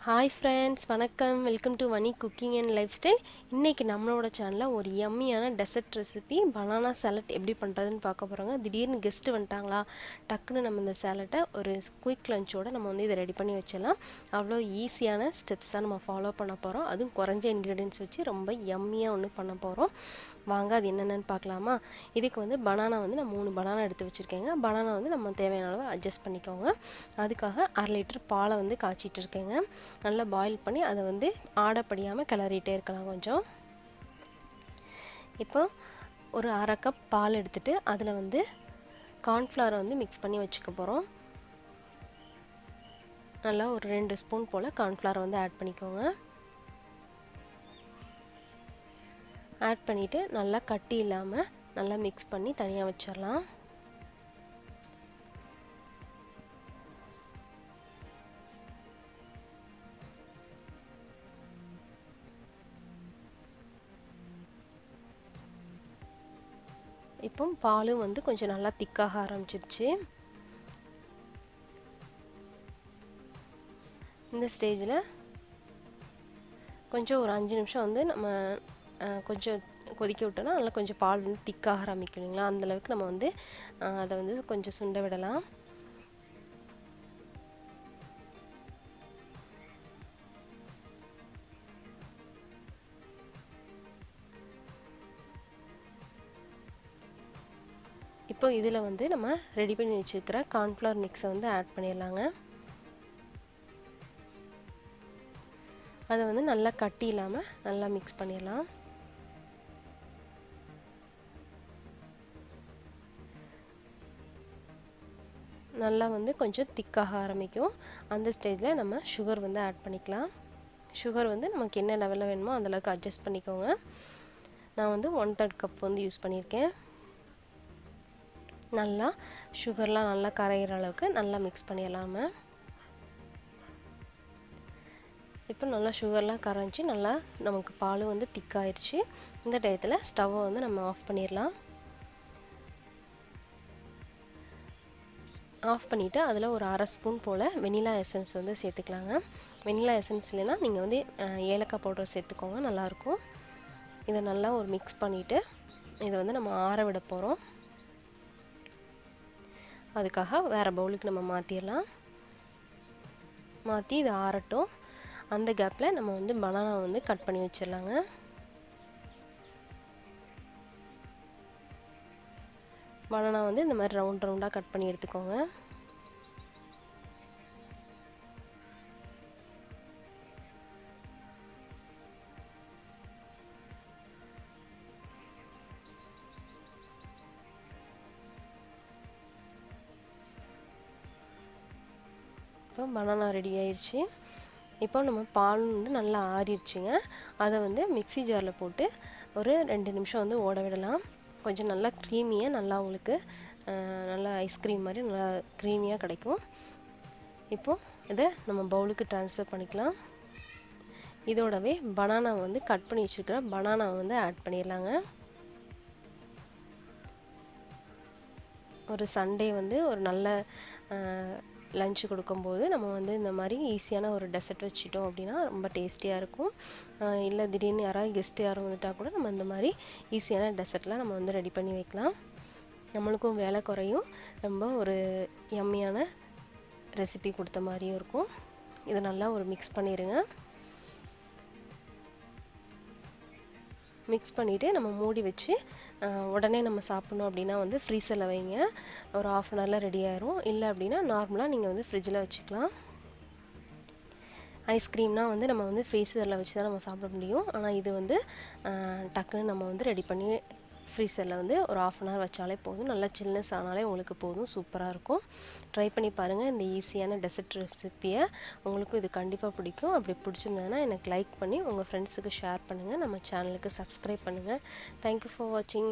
Hi friends, வணக்கம். Welcome to Vani Cooking and Lifestyle. இன்னைக்கு நம்மளோட சேனல்ல ஒரு yummy-யான dessert recipe banana salad எப்படி பண்றதுன்னு பார்க்க போறோங்க. திடீர்னு கெஸ்ட் வந்துட்டாங்களா, டக்குன்னு நம்ம இந்த சாலட்டை ஒரு குயிக் லஞ்சோட நம்ம வந்து இதை ரெடி பண்ணி வச்சிடலாம். அவ்வளோ ஈஸியான ஸ்டெப்ஸ் தான் நம்ம ஃபாலோ பண்ண போறோம். அதுவும் குறைஞ்ச இன்கிரிடியன்ஸ் வச்சு ரொம்ப yummy-யா ஒன்று பண்ண போறோம். வாங்க அது என்னென்னு பார்க்கலாமா. இதுக்கு வந்து பனானா வந்து நான் 3 பனானா எடுத்து வச்சுருக்கேங்க. பனானா வந்து நம்ம தேவையான அளவு அட்ஜஸ்ட் பண்ணிக்கோங்க. அதுக்காக 1/2 லிட்டர் பாலை வந்து காய்ச்சிட்டு இருக்கேங்க. நல்லா பாயில் பண்ணி அதை வந்து ஆடப்படியாமல் கிளறிட்டே இருக்கலாம் கொஞ்சம். இப்போ ஒரு 1/2 கப் பால் எடுத்துட்டு அதில் வந்து கார்ன்ஃப்ளவரை வந்து மிக்ஸ் பண்ணி வச்சுக்க போகிறோம். நல்லா ஒரு 2 ஸ்பூன் போல் கார்ன்ஃப்ளவரை வந்து ஆட் பண்ணிக்கோங்க. ஆட் பண்ணிவிட்டு நல்லா கட்டி இல்லாமல் நல்லா மிக்ஸ் பண்ணி தனியாக வச்சிடலாம். இப்போ பாலும் வந்து கொஞ்சம் நல்லா திக்காக ஆரம்பிச்சிருச்சு. இந்த ஸ்டேஜில் கொஞ்சம் ஒரு 5 நிமிஷம் வந்து நம்ம கொஞ்சம் கொதிக்க விட்டோன்னா நல்லா கொஞ்சம் பால் வந்து திக்காக ஆரம்பிக்கணுங்களா, அந்தளவுக்கு நம்ம வந்து அதை வந்து கொஞ்சம் சுண்ட விடலாம். இப்போ இதில் வந்து நம்ம ரெடி பண்ணி வச்சுருக்கிற கார்ன்ஃப்ளவர் மிக்ஸை வந்து ஆட் பண்ணிடலாங்க. அதை வந்து நல்லா கட்டி இல்லாமல் நல்லா மிக்ஸ் பண்ணிடலாம். நல்லா வந்து கொஞ்சம் திக்காக ஆரம்பிக்கும். அந்த ஸ்டேஜில் நம்ம சுகர் வந்து ஆட் பண்ணிக்கலாம். சுகர் வந்து நமக்கு என்ன லெவலில் வேணுமோ அந்தளவுக்கு அட்ஜஸ்ட் பண்ணிக்கோங்க. நான் வந்து 1/3 கப் வந்து யூஸ் பண்ணியிருக்கேன். நல்லா சுகர்லாம் நல்லா கரையிற அளவுக்கு நல்லா மிக்ஸ் பண்ணிடலாம. இப்போ நல்லா சுகர்லாம் கரைஞ்சி நல்லா நமக்கு பால் வந்து திக்காயிடுச்சு. இந்த டயத்தில் ஸ்டவ்வை வந்து நம்ம ஆஃப் பண்ணிடலாம். ஆஃப் பண்ணிவிட்டு அதில் ஒரு 1/2 ஸ்பூன் போல் வெனிலா எசன்ஸ் வந்து சேர்த்துக்கலாங்க. வெனிலா எசன்ஸ் இல்லைன்னா நீங்கள் வந்து ஏலக்காய் பவுடர் சேர்த்துக்கோங்க, நல்லாயிருக்கும். இதை நல்லா ஒரு மிக்ஸ் பண்ணிவிட்டு இதை வந்து நம்ம ஆற விட போகிறோம். அதுக்காக வேறு பவுலுக்கு நம்ம மாற்றிடலாம். மாற்றி இதை ஆறட்டும். அந்த கேப்பில் நம்ம வந்து பனானா வந்து கட் பண்ணி வச்சிடலாங்க. பனானா வந்து இந்த மாதிரி ரவுண்ட் ரவுண்டாக கட் பண்ணி எடுத்துக்கோங்க. இப்போ பனானா ரெடி ஆயிடுச்சு. இப்போ நம்ம பால் வந்து நல்லா ஆறிடுச்சுங்க. அதை வந்து மிக்ஸி ஜாரில் போட்டு ஒரு 2 நிமிஷம் வந்து ஓட விடலாம். கொஞ்சம் நல்லா க்ரீமியாக நல்லா உங்களுக்கு நல்லா ஐஸ்கிரீம் மாதிரி நல்லா க்ரீமியாக கிடைக்கும். இப்போது இதை நம்ம பவுலுக்கு ட்ரான்ஸ்ஃபர் பண்ணிக்கலாம். இதோடவே பனானா வந்து கட் பண்ணி வச்சுருக்கிற பனானாவை வந்து ஆட் பண்ணிடலாங்க. ஒரு சண்டே வந்து ஒரு நல்ல லஞ்சு கொடுக்கும்போது நம்ம வந்து இந்த மாதிரி ஈஸியான ஒரு டெசர்ட் வச்சுட்டோம் அப்படின்னா ரொம்ப டேஸ்டியாக இருக்கும். இல்லை திடீர்னு யாராவது கெஸ்ட்டு யாரும் வந்துட்டால் கூட நம்ம இந்த மாதிரி ஈஸியான டெசர்ட்லாம் நம்ம வந்து ரெடி பண்ணி வைக்கலாம். நம்மளுக்கும் வேலை குறையும், ரொம்ப ஒரு யம்மியான ரெசிபி கொடுத்த மாதிரியும் இருக்கும். இதை நல்லா ஒரு மிக்ஸ் பண்ணிடுங்க. மிக்ஸ் பண்ணிவிட்டு நம்ம மூடி வச்சு உடனே நம்ம சாப்பிட்ணும் அப்படின்னா வந்து ஃப்ரீசரில் வைங்க. ஒரு 1/2 அன் ஹவரில் ரெடி ஆயிரும். இல்லை அப்படின்னா நார்மலாக நீங்கள் வந்து ஃப்ரிட்ஜில் வச்சுக்கலாம். ஐஸ்கிரீம்னால் வந்து நம்ம வந்து ஃப்ரீசரில் வச்சு தான் நம்ம சாப்பிட முடியும். ஆனால் இது வந்து டக்குன்னு நம்ம வந்து ரெடி பண்ணி ஃப்ரீசரில் வந்து ஒரு 1/2 அன் ஹவர் வச்சாலே போதும். நல்லா சில்னஸ் ஆனாலே உங்களுக்கு போதும். சூப்பராக இருக்கும். ட்ரை பண்ணி பாருங்கள் இந்த ஈஸியான டெசர்ட் ரெசிப்பியை. உங்களுக்கும் இது கண்டிப்பாக பிடிக்கும். அப்படி பிடிச்சிருந்ததுன்னா எனக்கு லைக் பண்ணி உங்கள் ஃப்ரெண்ட்ஸுக்கு ஷேர் பண்ணுங்கள். நம்ம சேனலுக்கு சப்ஸ்கிரைப் பண்ணுங்கள். தேங்க்யூ ஃபார் வாட்சிங்.